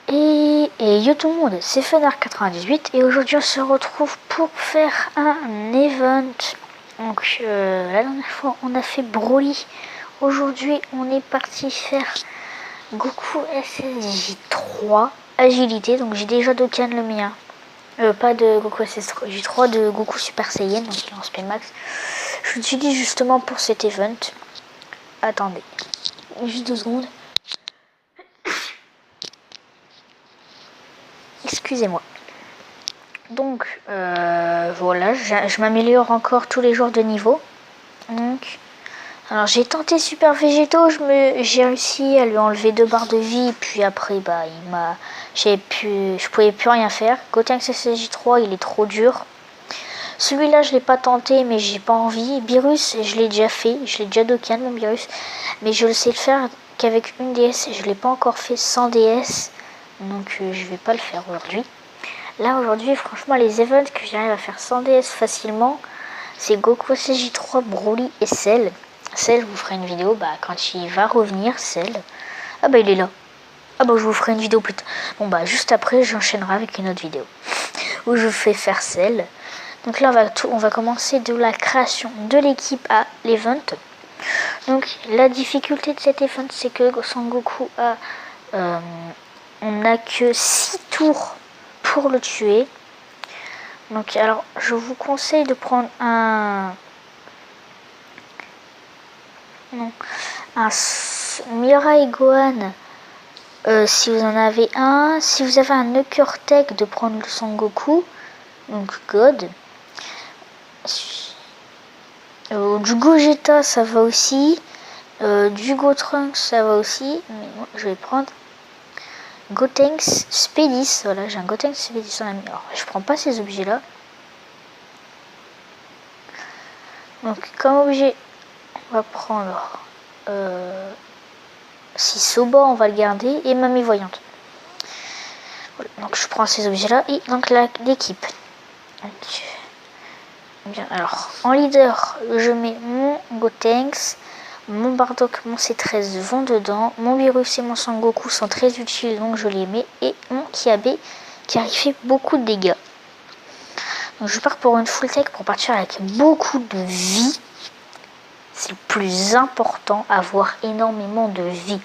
Et yo tout le monde, c'est Fenar98 et aujourd'hui on se retrouve pour faire un event. Donc la dernière fois on a fait Broly. Aujourd'hui on est parti faire Goku SSJ3 agilité. Donc j'ai déjà Dokkan le mien. Pas de Goku SSJ3, de Goku Super Saiyan, donc il est en SP Max. Je l'utilise justement pour cet event. Attendez, juste 2 secondes. Excusez-moi. Donc voilà, je m'améliore encore tous les jours de niveau. Donc, alors j'ai tenté Super Végéto, j'ai réussi à lui enlever 2 barres de vie, puis après je pouvais plus rien faire. Gotenks SSJ3 il est trop dur. Celui-là je l'ai pas tenté mais j'ai pas envie. Beerus je l'ai déjà fait, je l'ai déjà Dokkan mon Beerus, mais je le sais le faire qu'avec une DS, je l'ai pas encore fait sans DS, donc je vais pas le faire aujourd'hui. Là aujourd'hui franchement les events que j'arrive à faire sans DS facilement, c'est Goku SSJ3, Broly et Cell. Cell je vous ferai une vidéo quand il va revenir. Cell, ah bah il est là. Ah bah je vous ferai une vidéo plus tard. Bon bah juste après j'enchaînerai avec une autre vidéo où je fais faire Cell. Donc là on va commencer de la création de l'équipe à l'event. Donc la difficulté de cet event c'est que Son Goku a on n'a que 6 tours pour le tuer. Donc alors je vous conseille de prendre un Mirai Gohan si vous en avez un. Si vous avez un Nucker-Tech, de prendre le Son Goku, donc God. Du Gogeta ça va aussi, du Gotrunks ça va aussi, mais moi je vais prendre Gotenks Spédis. Voilà, j'ai un Gotenks Spédis en ami. Alors je prends pas ces objets là. Donc comme objet on va prendre si Soba on va le garder et Mamie Voyante. Voilà, donc je prends ces objets là et donc l'équipe. Bien, alors en leader je mets mon Gotenks, mon Bardock, mon C13 vont dedans, mon Beerus et mon Sangoku sont très utiles donc je les mets, et mon Kiabe qui a fait beaucoup de dégâts. Donc je pars pour une full tech pour partir avec beaucoup de vie. C'est le plus important, avoir énormément de vie.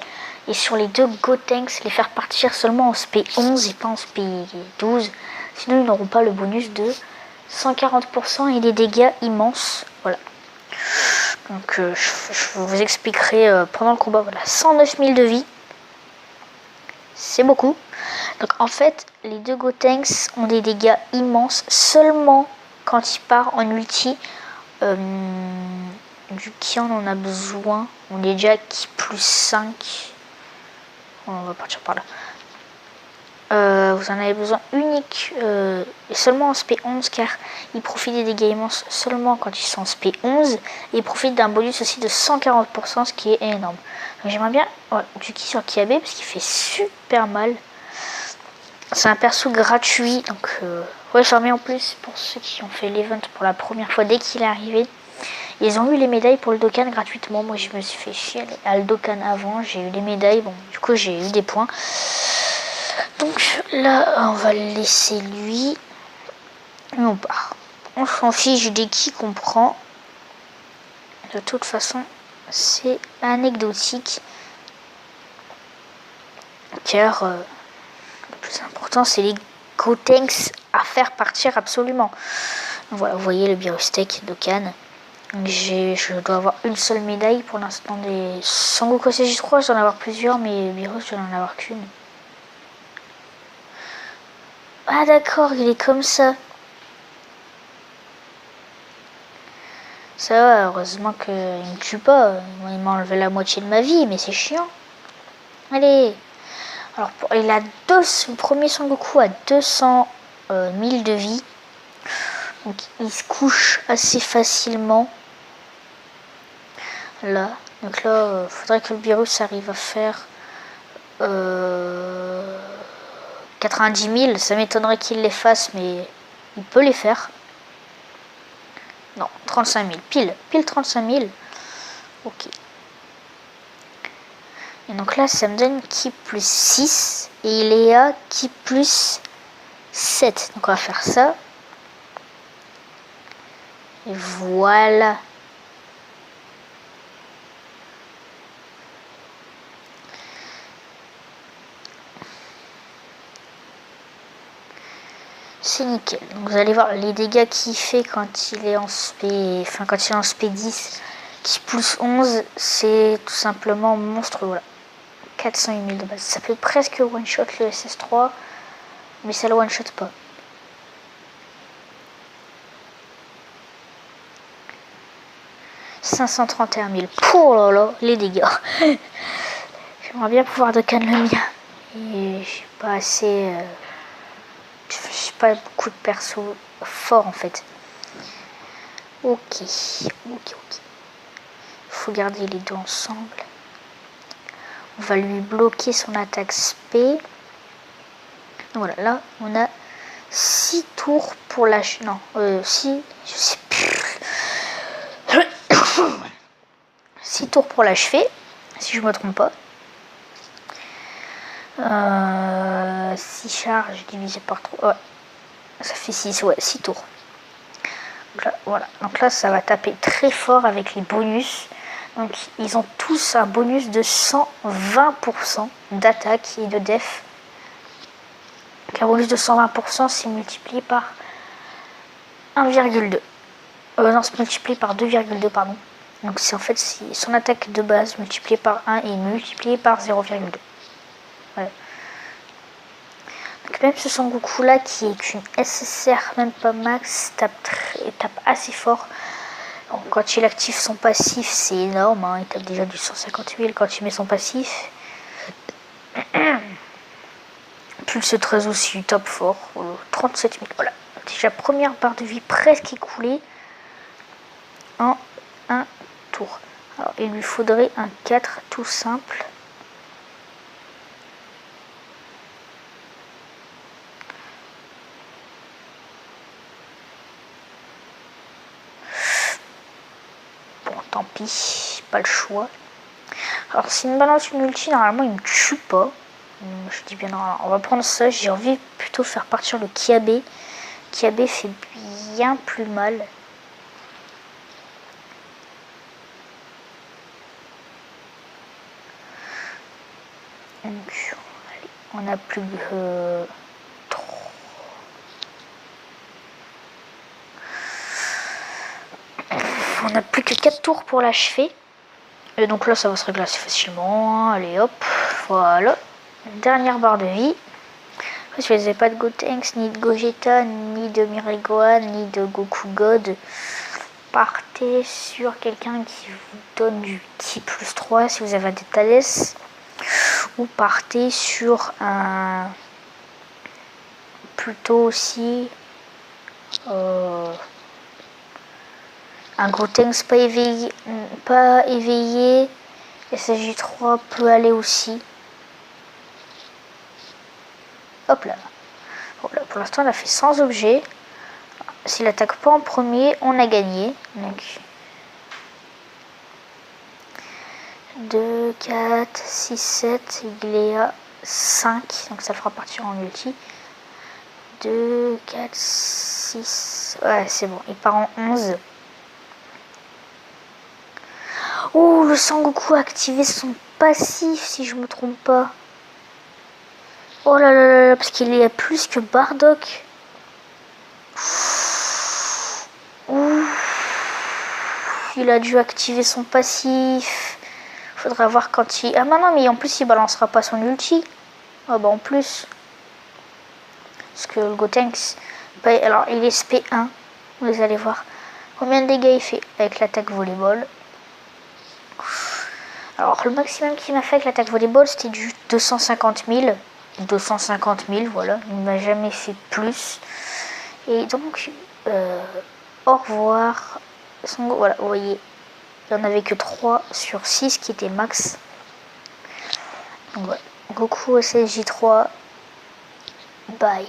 Et sur les 2 Gotenks, les faire partir seulement en SP 11 et pas en SP 12. Sinon ils n'auront pas le bonus de 140% et des dégâts immenses. Voilà. Donc je vous expliquerai pendant le combat. Voilà, 109 000 de vie. C'est beaucoup. Donc en fait, les 2 Gotenks ont des dégâts immenses seulement quand il part en ulti. Du Kian on en a besoin. On est déjà qui plus 5. On va partir par là. Vous en avez besoin unique et seulement en SP 11 car il profite des dégâts immenses seulement quand ils sont en SP 11 et il profite d'un bonus aussi de 140%, ce qui est énorme. Donc j'aimerais bien du ki sur Kiabe parce qu'il fait super mal. C'est un perso gratuit, donc j'en mets en plus pour ceux qui ont fait l'event pour la première fois dès qu'il est arrivé. Ils ont eu les médailles pour le Dokkan gratuitement. Moi je me suis fait chier à le Dokkan avant, j'ai eu les médailles, bon du coup j'ai eu des points. Donc là on va le laisser lui et on part. On s'en fiche des qui qu'on prend. De toute façon c'est anecdotique car le plus important c'est les Gotenks à faire partir absolument. Donc voilà, vous voyez le Beerus Tech Dokkan. Je dois avoir une seule médaille pour l'instant des Sangoku SSJ3, je dois en avoir plusieurs, mais Beerus je dois en avoir qu'une. Ah d'accord, il est comme ça. Ça va, heureusement qu'il me tue pas. Il m'a enlevé la moitié de ma vie, mais c'est chiant. Allez. Alors le premier Sangoku a 200 000 de vie. Donc il se couche assez facilement. Là. Donc là, faudrait que le Beerus arrive à faire 90 000. Ça m'étonnerait qu'il les fasse, mais il peut les faire. Non, 35 000. Pile 35 000. Ok. Et donc là, ça me donne ki plus 6 et il est à ki plus 7. Donc on va faire ça. Et voilà. C'est nickel. Donc vous allez voir les dégâts qu'il fait quand il est en SP, enfin quand il est en SP10, qui plus 11, c'est tout simplement monstrueux. Voilà. 408 000 de base. Ça peut presque one-shot le SS3, mais ça le one-shot pas. « 531 000. Oh là là, les dégâts. J'aimerais bien pouvoir de canne le mien. Et j'ai pas assez... j'ai pas beaucoup de persos forts en fait. Ok. Faut garder les deux ensemble. On va lui bloquer son attaque spé. Voilà, là on a 6 tours pour l'achever. Non, si, je sais plus. 6 tours pour l'achever, si je me trompe pas. 6 charges divisé par 3. Ouais, ça fait 6, ouais, 6 tours. Donc là, voilà. Donc là, ça va taper très fort avec les bonus. Donc ils ont tous un bonus de 120% d'attaque et de def. Donc un bonus de 120%, c'est multiplié par 1,2. Non, c'est multiplié par 2,2, pardon. Donc c'est en fait son attaque de base multipliée par 1 et multipliée par 0,2. Voilà. Donc même ce Sangoku là qui est une SSR, même pas max, tape assez fort. Donc, quand il active son passif, c'est énorme, hein. Il tape déjà du 150 000 quand il met son passif. Pulse 13 aussi, top fort, 37 000. Voilà, déjà première barre de vie presque écoulée en un tour. Alors il lui faudrait un 4 tout simple. Bon, tant pis, pas le choix. Alors c'est une balance multi, normalement il me tue pas. Je dis bien non, on va prendre ça. J'ai envie plutôt faire partir le Kiabe. Kiabe fait bien plus mal. Donc, allez, on a plus on a plus que 4 tours pour l'achever. Et donc là ça va se régler assez facilement. Allez hop, voilà. Dernière barre de vie. Après, si vous n'avez pas de Gotenks, ni de Gogeta, ni de Mirai Gohan, ni de Goku God, partez sur quelqu'un qui vous donne du Ki plus 3 si vous avez des Thalès. Ou partez sur un... plutôt aussi... un Gotenks pas éveillé. SSJ3 peut aller aussi. Hop là. Voilà, pour l'instant, on a fait 100 objets. S'il attaque pas en premier, on a gagné. Donc 2, 4, 6, 7. Il est à 5. Donc ça fera partir en multi. 2, 4, 6. Ouais, c'est bon. Il part en 11. Oh, le Sangoku a activé son passif, si je me trompe pas. Oh là là là là, parce qu'il est à plus que Bardock. Ouh. Il a dû activer son passif. Faudra voir quand il... Ah bah non, mais en plus il balancera pas son ulti. Ah bah en plus. Parce que le Gotenks... Bah, alors il est SP1. Vous allez voir. Combien de dégâts il fait avec l'attaque volleyball. Alors le maximum qu'il m'a fait avec l'attaque volleyball c'était du 250 000. 250 000, voilà. Il ne m'a jamais fait plus. Et donc, au revoir. Voilà, vous voyez, il n'y en avait que 3 sur 6 qui étaient max. Donc voilà, Goku SSJ3, bye.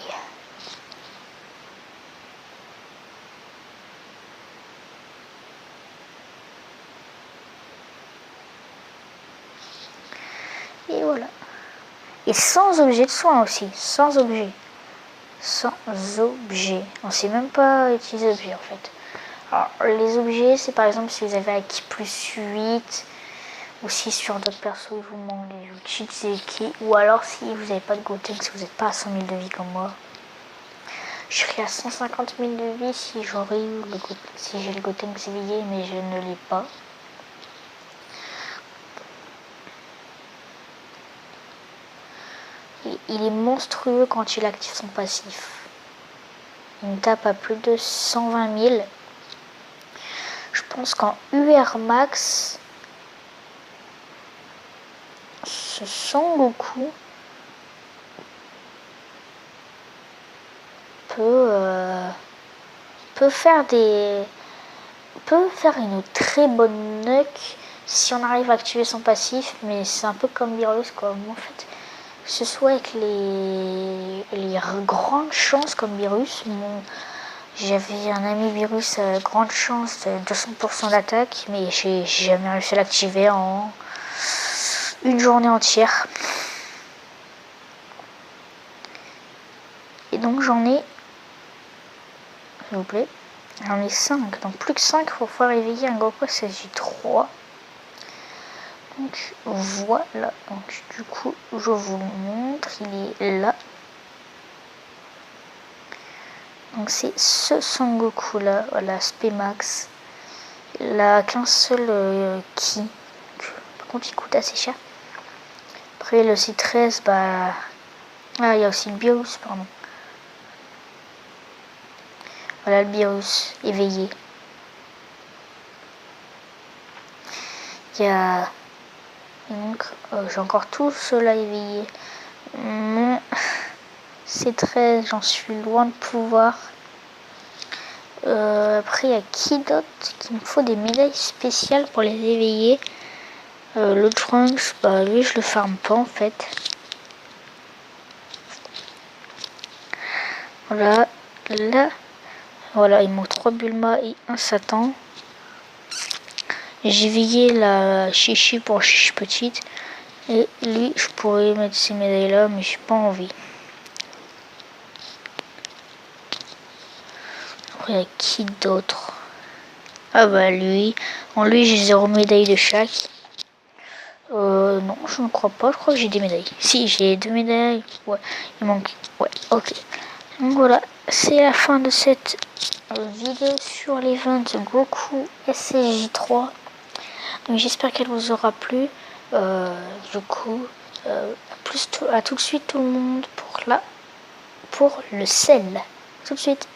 Et sans objet de soin aussi. Sans objet. Sans objet. On sait même pas utiliser objet en fait. Alors, les objets, c'est par exemple si vous avez acquis +8, ou si sur d'autres persos il vous manque des outils de Zeki, ou alors si vous n'avez pas de Gotenks, si vous n'êtes pas à 100 000 de vie comme moi. Je serais à 150 000 de vie si j'aurais eu si j'ai le Gotenks éveillé, mais je ne l'ai pas. Et il est monstrueux quand il active son passif. Il me tape à plus de 120 000. Je pense qu'en UR max, ce Sangoku peut faire une très bonne nuke si on arrive à activer son passif, mais c'est un peu comme Virus quoi. En fait, que ce soit avec les grandes chances comme Virus, j'avais un ami Virus à grande chance de 200% d'attaque, mais j'ai jamais réussi à l'activer en une journée entière. Et donc j'en ai, s'il vous plaît, j'en ai 5. Donc plus que 5 pour pouvoir éveiller un Goku SSJ3. Donc voilà. Donc du coup je vous le montre, il est là. Donc c'est ce Sangoku là, voilà, Spemax. Il a qu'un seul ki. Par contre il coûte assez cher. Après le C13, bah... Ah, il y a aussi le Virus, pardon. Voilà le Virus éveillé. Il y a... Donc, j'ai encore tout cela éveillé. Mon C13, j'en suis loin de pouvoir. Après, il y a qui d'autre qu'il me faut des médailles spéciales pour les éveiller. Le Trunks, bah lui, je le farme pas en fait. Voilà, là, voilà, il manque 3 Bulma et un Satan. J'ai éveillé la Chichi pour Chichi petite. Et lui, je pourrais mettre ces médailles là, mais j'ai pas envie. Après, il y a qui d'autre? Ah bah lui. En lui, j'ai 0 médailles de chaque. Non, je ne crois pas. Je crois que j'ai des médailles. Si, j'ai 2 médailles. Ouais, il manque. Ouais, ok. Donc voilà, c'est la fin de cette vidéo sur l'event Goku SSJ3. Donc j'espère qu'elle vous aura plu. Du coup, à tout de suite tout le monde pour le sel. Tout de suite.